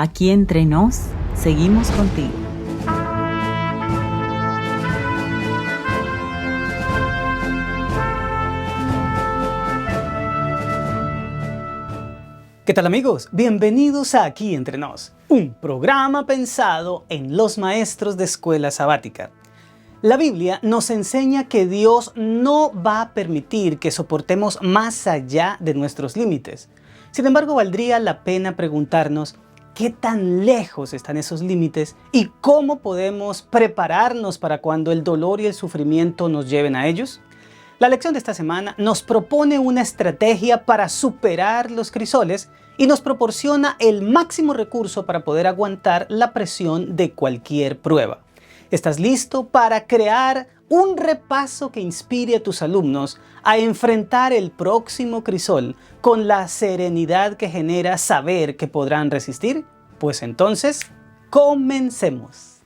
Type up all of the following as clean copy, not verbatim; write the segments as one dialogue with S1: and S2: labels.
S1: Aquí entre nos, seguimos contigo.
S2: ¿Qué tal amigos? Bienvenidos a Aquí Entre Nos, un programa pensado en los maestros de escuela sabática. La Biblia nos enseña que Dios no va a permitir que soportemos más allá de nuestros límites. Sin embargo, valdría la pena preguntarnos qué tan lejos están esos límites y cómo podemos prepararnos para cuando el dolor y el sufrimiento nos lleven a ellos. La lección de esta semana nos propone una estrategia para superar los crisoles y nos proporciona el máximo recurso para poder aguantar la presión de cualquier prueba. ¿Estás listo para crear un repaso que inspire a tus alumnos a enfrentar el próximo crisol con la serenidad que genera saber que podrán resistir? Pues entonces, comencemos.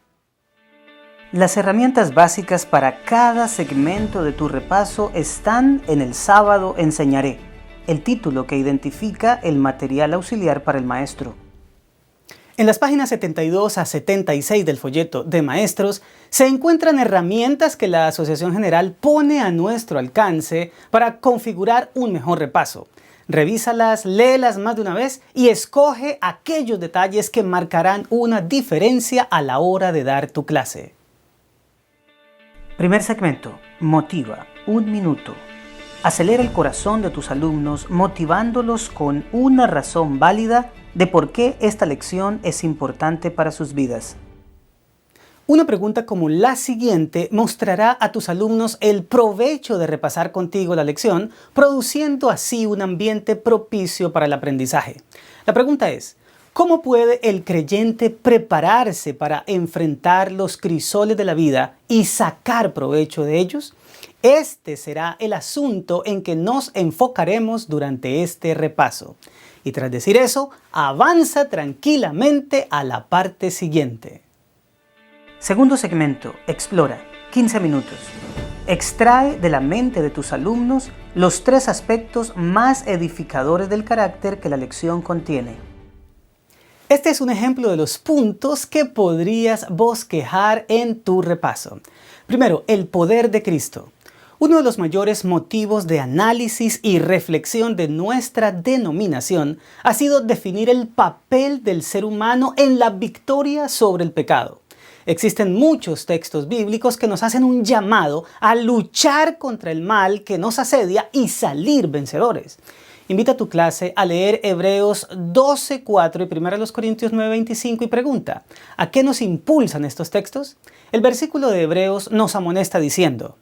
S2: Las herramientas básicas para cada segmento de tu repaso están en El Sábado Enseñaré, el título que identifica el material auxiliar para el maestro. En las páginas 72 a 76 del folleto de maestros se encuentran herramientas que la Asociación General pone a nuestro alcance para configurar un mejor repaso. Revísalas, léelas más de una vez y escoge aquellos detalles que marcarán una diferencia a la hora de dar tu clase. Primer segmento, motiva, 1 minuto. Acelera el corazón de tus alumnos motivándolos con una razón válida de por qué esta lección es importante para sus vidas. Una pregunta como la siguiente mostrará a tus alumnos el provecho de repasar contigo la lección, produciendo así un ambiente propicio para el aprendizaje. La pregunta es: ¿cómo puede el creyente prepararse para enfrentar los crisoles de la vida y sacar provecho de ellos? Este será el asunto en que nos enfocaremos durante este repaso. Y tras decir eso, avanza tranquilamente a la parte siguiente. Segundo segmento, explora, 15 minutos. Extrae de la mente de tus alumnos los 3 aspectos más edificadores del carácter que la lección contiene. Este es un ejemplo de los puntos que podrías bosquejar en tu repaso. Primero, el poder de Cristo. Uno de los mayores motivos de análisis y reflexión de nuestra denominación ha sido definir el papel del ser humano en la victoria sobre el pecado. Existen muchos textos bíblicos que nos hacen un llamado a luchar contra el mal que nos asedia y salir vencedores. Invita a tu clase a leer Hebreos 12:4 y 1 Corintios 9:25 y pregunta: ¿a qué nos impulsan estos textos? El versículo de Hebreos nos amonesta diciendo: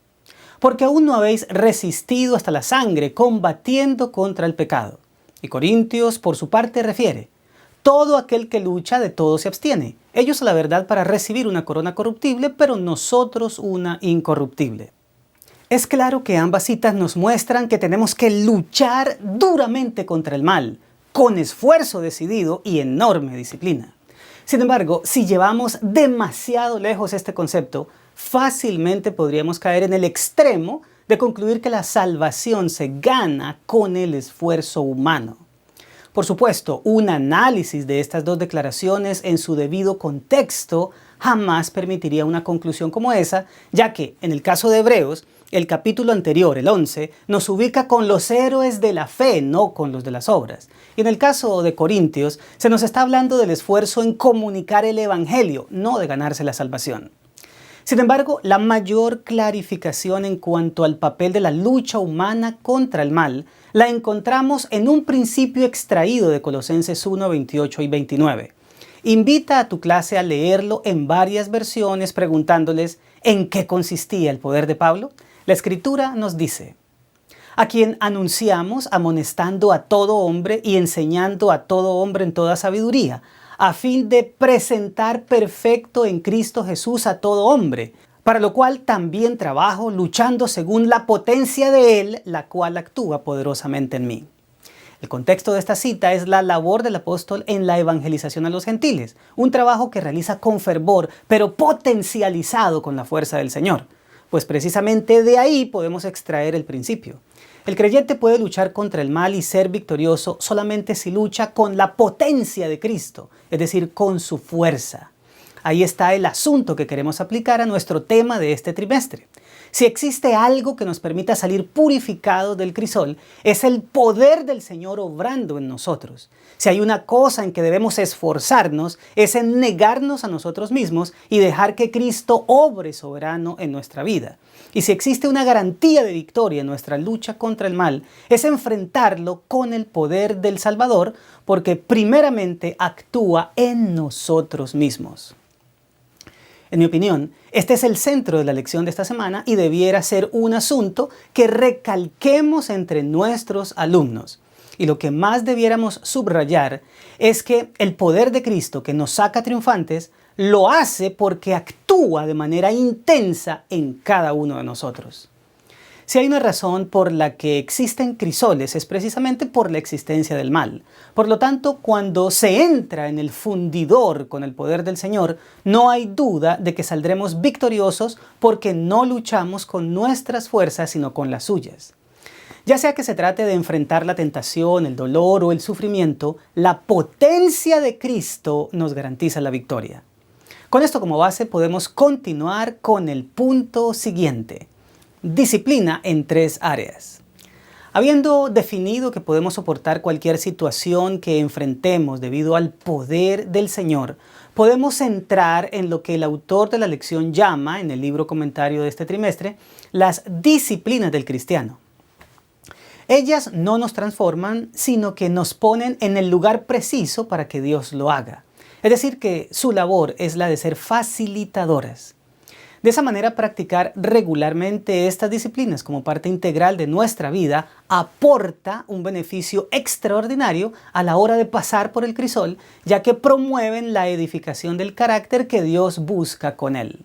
S2: porque aún no habéis resistido hasta la sangre combatiendo contra el pecado. Y Corintios por su parte refiere: todo aquel que lucha de todo se abstiene. Ellos a la verdad para recibir una corona corruptible, pero nosotros una incorruptible. Es claro que ambas citas nos muestran que tenemos que luchar duramente contra el mal, con esfuerzo decidido y enorme disciplina. Sin embargo, si llevamos demasiado lejos este concepto, fácilmente podríamos caer en el extremo de concluir que la salvación se gana con el esfuerzo humano. Por supuesto, un análisis de estas dos declaraciones en su debido contexto jamás permitiría una conclusión como esa, ya que, en el caso de Hebreos, el capítulo anterior, el 11, nos ubica con los héroes de la fe, no con los de las obras. Y en el caso de Corintios, se nos está hablando del esfuerzo en comunicar el evangelio, no de ganarse la salvación. Sin embargo, la mayor clarificación en cuanto al papel de la lucha humana contra el mal la encontramos en un principio extraído de Colosenses 1, 28 y 29. Invita a tu clase a leerlo en varias versiones preguntándoles ¿en qué consistía el poder de Pablo? La Escritura nos dice: a quien anunciamos amonestando a todo hombre y enseñando a todo hombre en toda sabiduría, a fin de presentar perfecto en Cristo Jesús a todo hombre, para lo cual también trabajo luchando según la potencia de Él, la cual actúa poderosamente en mí. El contexto de esta cita es la labor del apóstol en la evangelización a los gentiles, un trabajo que realiza con fervor, pero potencializado con la fuerza del Señor. Pues precisamente de ahí podemos extraer el principio. El creyente puede luchar contra el mal y ser victorioso solamente si lucha con la potencia de Cristo, es decir, con su fuerza. Ahí está el asunto que queremos aplicar a nuestro tema de este trimestre. Si existe algo que nos permita salir purificados del crisol, es el poder del Señor obrando en nosotros. Si hay una cosa en que debemos esforzarnos, es en negarnos a nosotros mismos y dejar que Cristo obre soberano en nuestra vida. Y si existe una garantía de victoria en nuestra lucha contra el mal, es enfrentarlo con el poder del Salvador, porque primeramente actúa en nosotros mismos. En mi opinión, este es el centro de la lección de esta semana y debiera ser un asunto que recalquemos entre nuestros alumnos. Y lo que más debiéramos subrayar es que el poder de Cristo que nos saca triunfantes lo hace porque actúa de manera intensa en cada uno de nosotros. Si hay una razón por la que existen crisoles es precisamente por la existencia del mal. Por lo tanto, cuando se entra en el fundidor con el poder del Señor, no hay duda de que saldremos victoriosos porque no luchamos con nuestras fuerzas sino con las suyas. Ya sea que se trate de enfrentar la tentación, el dolor o el sufrimiento, la potencia de Cristo nos garantiza la victoria. Con esto como base podemos continuar con el punto siguiente. Disciplina en 3 áreas. Habiendo definido que podemos soportar cualquier situación que enfrentemos debido al poder del Señor, podemos entrar en lo que el autor de la lección llama, en el libro comentario de este trimestre, las disciplinas del cristiano. Ellas no nos transforman, sino que nos ponen en el lugar preciso para que Dios lo haga. Es decir, que su labor es la de ser facilitadoras. De esa manera, practicar regularmente estas disciplinas como parte integral de nuestra vida aporta un beneficio extraordinario a la hora de pasar por el crisol, ya que promueven la edificación del carácter que Dios busca con él.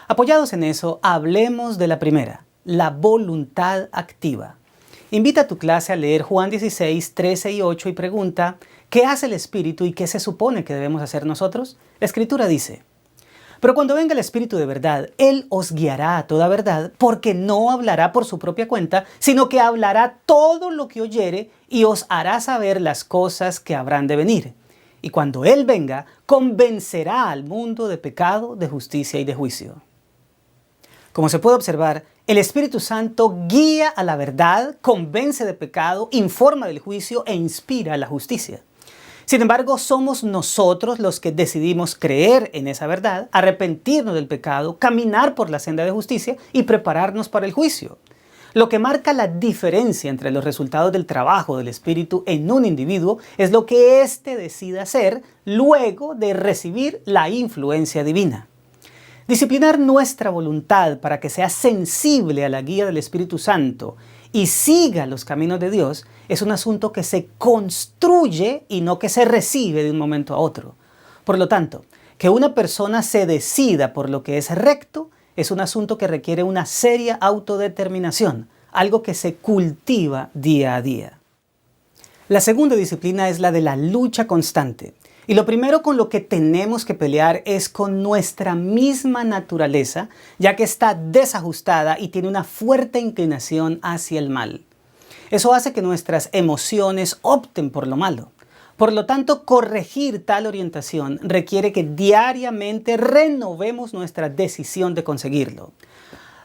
S2: Apoyados en eso, hablemos de la primera, la voluntad activa. Invita a tu clase a leer Juan 16, 13 y 8 y pregunta, ¿qué hace el Espíritu y qué se supone que debemos hacer nosotros? La Escritura dice: pero cuando venga el Espíritu de verdad, Él os guiará a toda verdad, porque no hablará por su propia cuenta, sino que hablará todo lo que oyere y os hará saber las cosas que habrán de venir. Y cuando Él venga, convencerá al mundo de pecado, de justicia y de juicio. Como se puede observar, el Espíritu Santo guía a la verdad, convence de pecado, informa del juicio e inspira a la justicia. Sin embargo, somos nosotros los que decidimos creer en esa verdad, arrepentirnos del pecado, caminar por la senda de justicia y prepararnos para el juicio. Lo que marca la diferencia entre los resultados del trabajo del Espíritu en un individuo es lo que éste decida hacer luego de recibir la influencia divina. Disciplinar nuestra voluntad para que sea sensible a la guía del Espíritu Santo y siga los caminos de Dios es un asunto que se construye y no que se recibe de un momento a otro. Por lo tanto, que una persona se decida por lo que es recto es un asunto que requiere una seria autodeterminación, algo que se cultiva día a día. La segunda disciplina es la de la lucha constante. Y lo primero con lo que tenemos que pelear es con nuestra misma naturaleza, ya que está desajustada y tiene una fuerte inclinación hacia el mal. Eso hace que nuestras emociones opten por lo malo. Por lo tanto, corregir tal orientación requiere que diariamente renovemos nuestra decisión de conseguirlo.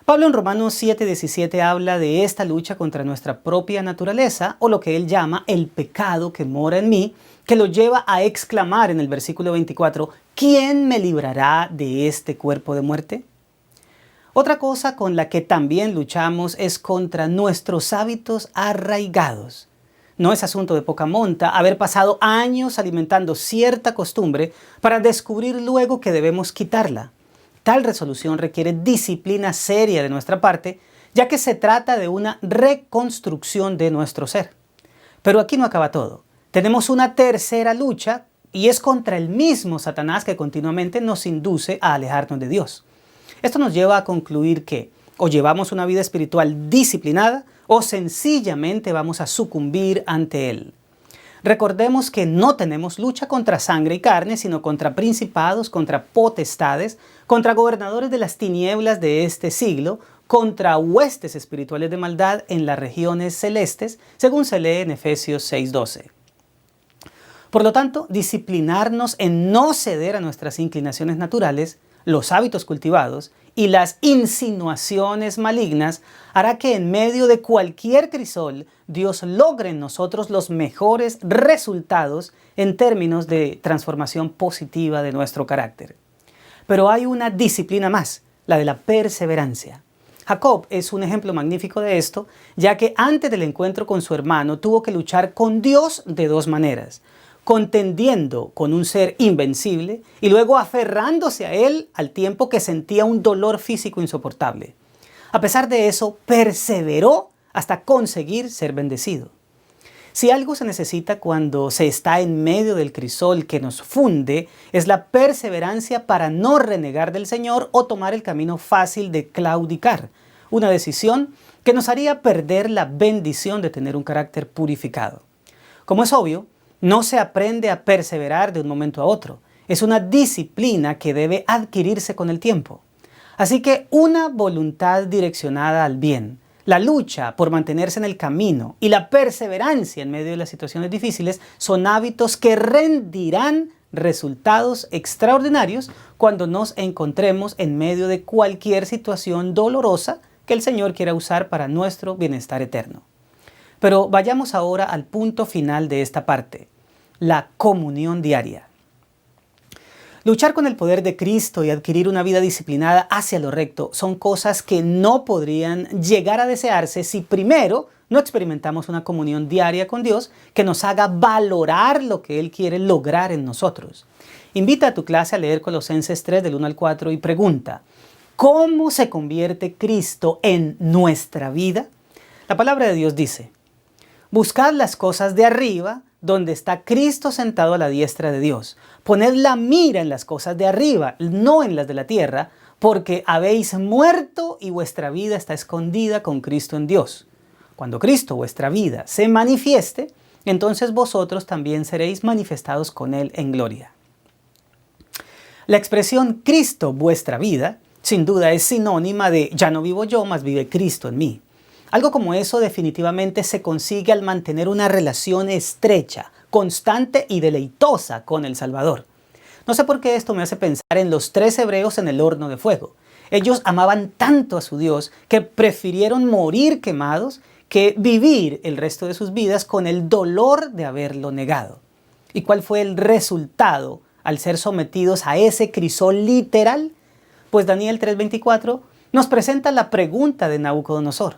S2: Pablo en Romanos 7:17 habla de esta lucha contra nuestra propia naturaleza, o lo que él llama el pecado que mora en mí, que lo lleva a exclamar en el versículo 24, ¿quién me librará de este cuerpo de muerte? Otra cosa con la que también luchamos es contra nuestros hábitos arraigados. No es asunto de poca monta haber pasado años alimentando cierta costumbre para descubrir luego que debemos quitarla. Tal resolución requiere disciplina seria de nuestra parte, ya que se trata de una reconstrucción de nuestro ser. Pero aquí no acaba todo. Tenemos una tercera lucha y es contra el mismo Satanás que continuamente nos induce a alejarnos de Dios. Esto nos lleva a concluir que o llevamos una vida espiritual disciplinada o sencillamente vamos a sucumbir ante él. Recordemos que no tenemos lucha contra sangre y carne, sino contra principados, contra potestades, contra gobernadores de las tinieblas de este siglo, contra huestes espirituales de maldad en las regiones celestes, según se lee en Efesios 6:12. Por lo tanto, disciplinarnos en no ceder a nuestras inclinaciones naturales, los hábitos cultivados y las insinuaciones malignas hará que en medio de cualquier crisol Dios logre en nosotros los mejores resultados en términos de transformación positiva de nuestro carácter. Pero hay una disciplina más, la de la perseverancia. Jacob es un ejemplo magnífico de esto, ya que antes del encuentro con su hermano tuvo que luchar con Dios de dos maneras: contendiendo con un ser invencible y luego aferrándose a él al tiempo que sentía un dolor físico insoportable. A pesar de eso, perseveró hasta conseguir ser bendecido. Si algo se necesita cuando se está en medio del crisol que nos funde, es la perseverancia para no renegar del Señor o tomar el camino fácil de claudicar, una decisión que nos haría perder la bendición de tener un carácter purificado. Como es obvio, no se aprende a perseverar de un momento a otro. Es una disciplina que debe adquirirse con el tiempo. Así que una voluntad direccionada al bien, la lucha por mantenerse en el camino y la perseverancia en medio de las situaciones difíciles son hábitos que rendirán resultados extraordinarios cuando nos encontremos en medio de cualquier situación dolorosa que el Señor quiera usar para nuestro bienestar eterno. Pero vayamos ahora al punto final de esta parte: la comunión diaria. Luchar con el poder de Cristo y adquirir una vida disciplinada hacia lo recto son cosas que no podrían llegar a desearse si primero no experimentamos una comunión diaria con Dios que nos haga valorar lo que Él quiere lograr en nosotros. Invita a tu clase a leer Colosenses 3 del 1 al 4 y pregunta: ¿cómo se convierte Cristo en nuestra vida? La palabra de Dios dice: buscad las cosas de arriba, donde está Cristo sentado a la diestra de Dios. Poned la mira en las cosas de arriba, no en las de la tierra, porque habéis muerto y vuestra vida está escondida con Cristo en Dios. Cuando Cristo, vuestra vida, se manifieste, entonces vosotros también seréis manifestados con Él en gloria. La expresión Cristo, vuestra vida, sin duda es sinónima de ya no vivo yo, mas vive Cristo en mí. Algo como eso definitivamente se consigue al mantener una relación estrecha, constante y deleitosa con el Salvador. No sé por qué esto me hace pensar en los 3 hebreos en el horno de fuego. Ellos amaban tanto a su Dios que prefirieron morir quemados que vivir el resto de sus vidas con el dolor de haberlo negado. ¿Y cuál fue el resultado al ser sometidos a ese crisol literal? Pues Daniel 3:24 nos presenta la pregunta de Nabucodonosor: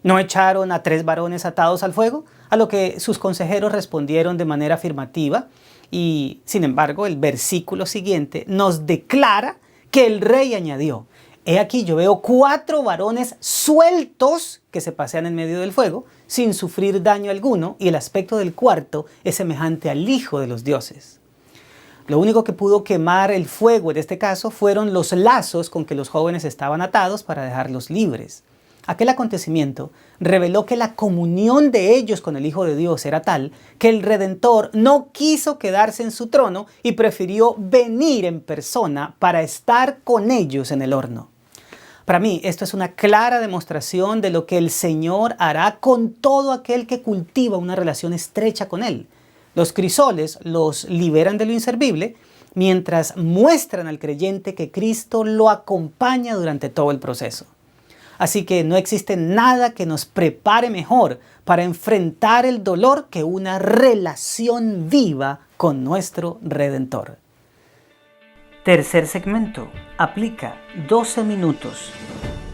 S2: ¿no echaron a 3 varones atados al fuego? A lo que sus consejeros respondieron de manera afirmativa y, sin embargo, el versículo siguiente nos declara que el rey añadió: he aquí yo veo 4 varones sueltos que se pasean en medio del fuego sin sufrir daño alguno, y el aspecto del cuarto es semejante al Hijo de los dioses. Lo único que pudo quemar el fuego en este caso fueron los lazos con que los jóvenes estaban atados para dejarlos libres. Aquel acontecimiento reveló que la comunión de ellos con el Hijo de Dios era tal que el Redentor no quiso quedarse en su trono y prefirió venir en persona para estar con ellos en el horno. Para mí, esto es una clara demostración de lo que el Señor hará con todo aquel que cultiva una relación estrecha con Él. Los crisoles los liberan de lo inservible, mientras muestran al creyente que Cristo lo acompaña durante todo el proceso. Así que no existe nada que nos prepare mejor para enfrentar el dolor que una relación viva con nuestro Redentor.
S3: Tercer segmento. Aplica 12 minutos.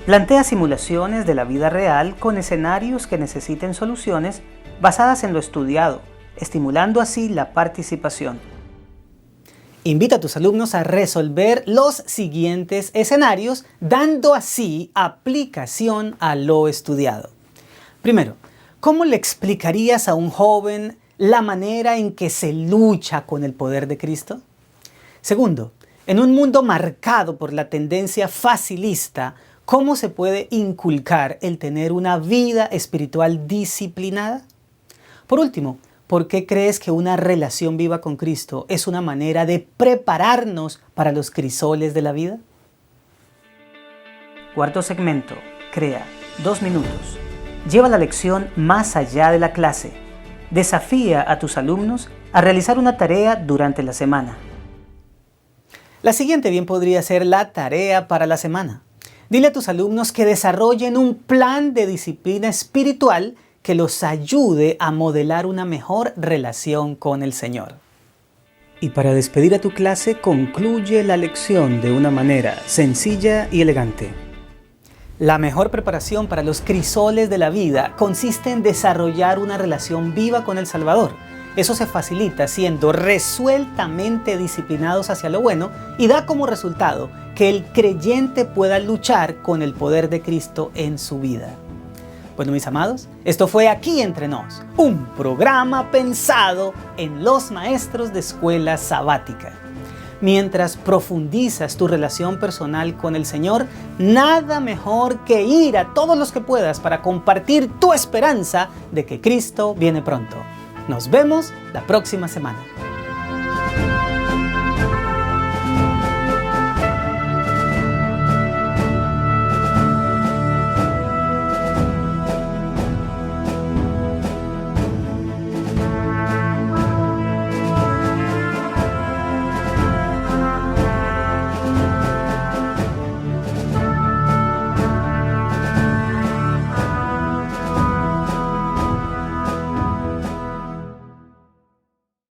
S3: Plantea simulaciones de la vida real con escenarios que necesiten soluciones basadas en lo estudiado, estimulando así la participación.
S2: Invita a tus alumnos a resolver los siguientes escenarios, dando así aplicación a lo estudiado. Primero, ¿cómo le explicarías a un joven la manera en que se lucha con el poder de Cristo? Segundo, en un mundo marcado por la tendencia facilista, ¿cómo se puede inculcar el tener una vida espiritual disciplinada? Por último, ¿por qué crees que una relación viva con Cristo es una manera de prepararnos para los crisoles de la vida?
S3: Cuarto segmento.
S2: Crea, 2 minutos. Lleva la lección más allá de la clase. Desafía a tus alumnos a realizar una tarea durante la semana.
S3: La siguiente bien podría ser la tarea para la semana. Dile a tus alumnos que desarrollen un plan de disciplina espiritual que los ayude a modelar una mejor relación con el Señor. Y para despedir a tu clase, concluye la lección de una manera sencilla y elegante. La mejor preparación para los crisoles de la vida consiste en desarrollar una relación viva con el Salvador. Eso se facilita siendo resueltamente disciplinados hacia lo bueno y da como resultado que el creyente pueda luchar con el poder de Cristo en su vida. Bueno, mis amados, esto fue Aquí Entre Nos, un programa pensado en los maestros de escuela sabática. Mientras profundizas tu relación personal con el Señor, nada mejor que ir a todos los que puedas para compartir tu esperanza de que Cristo viene pronto. Nos vemos la próxima semana.